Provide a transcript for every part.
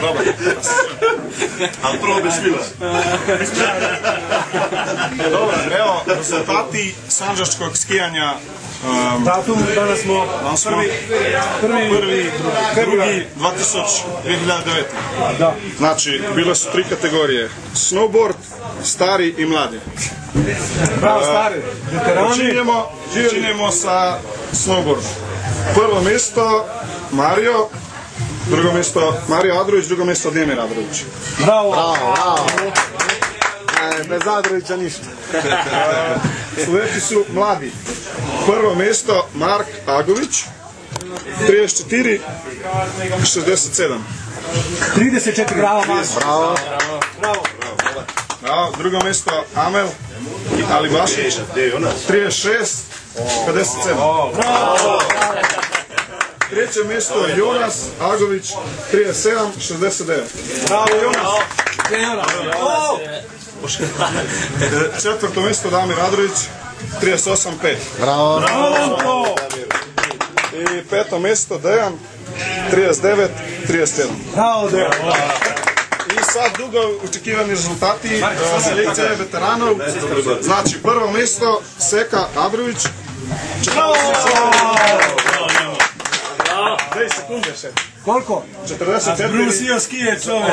Dobar. Ali prvo bismila. Dobro, evo, rezultati sanđačkog skijanja. Datum, danas smo prvi, 2009. Znači, bile su 3 kategorije. Snowboard, stari i mladi. Bravo, stari, veterani. Počinjemo sa snowboardom. Prvo mjesto Mario, drugo mjesto Mario Adrović, drugo mjesto Demir Adrović. Bravo. Bravo. Bez Adrovića ništa. Sljedeći su mladi. Prvo mjesto Mark Agović, 34, 67. 34, bravo, Mark. Bravo. Bravo. Drugo mjesto Amel Alibašić, 36, 57. Bravo. Treće mjesto je Jonas Agović, 37, 69. Bravo, Jonas. Četvrto mjesto Damir Adrović, 38, 5. Bravo. I peto mjesto Dejan, 39, 31. Bravo, Dejan. I sad dugo očekivani rezultati selekcije veteranov. Znači prvo mjesto Seka Adrović, 2 sekunde še. Koliko? 44. Brusio skije, čovjek.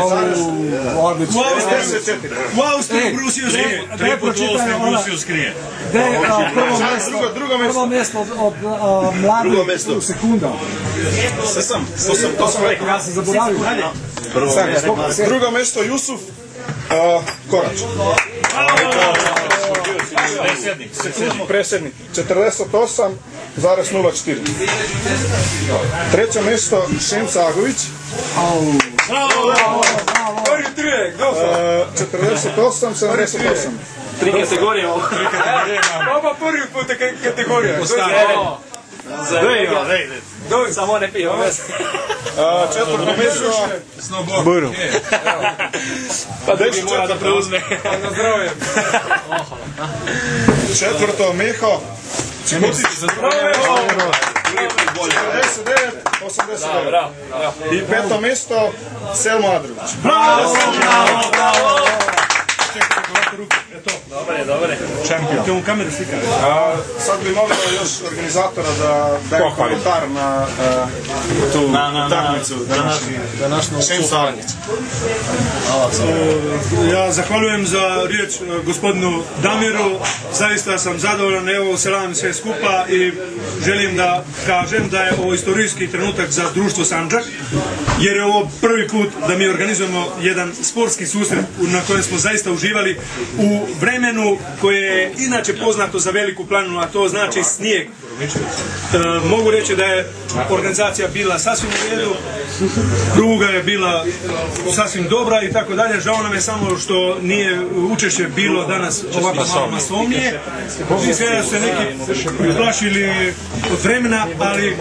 Odlično. 54. U Austriji brusio skije. Prvo čitanje brusio skije. Prvo mjesto od mladih u sekunda. To sam rekao. Ja sam zaboravio. Drugo mjesto Jusuf Korać. Predsjednik. 48,04. Treće mjesto Šemca Agović. 48,78. 3 kategorije ovo. Ovo prvi put kategorija. Samo ne pije ovo. Četvrto mjesto Buru. Pa Deči mora da preuzme. Na zdravlje. Četvrto Miho Čimucić. 49,89. I peto mjesto Selmo Adrović. Bravo! Dobre. Čemo kameru slika. Sad bi molio još organizatora da daje komentar na tu utakmicu današnju Šemca. Ja zahvaljujem za riječ gospodinu Damiru. Zaista sam zadovoljan, evo selam sve skupa i želim da kažem da je ovo istorijski trenutak za društvo Sandžak, jer je ovo prvi put da mi organizujemo jedan sportski susret na kojem smo zaista uživali u vremenu koje je inače poznato za Veliku planinu, a to znači snijeg. Mogu reći da je organizacija bila sasvim u redu, pruga je bila sasvim dobra i tako dalje. Žao nam je samo što nije učešće bilo danas ovako malo masovnije. Mislim da su se neki priplašili od vremena, ali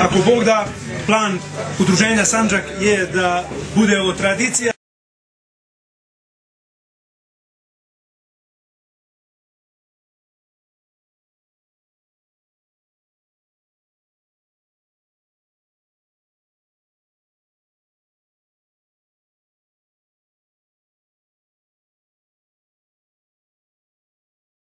ako Bog da, plan udruženja Sandžak je da bude ovo tradicija.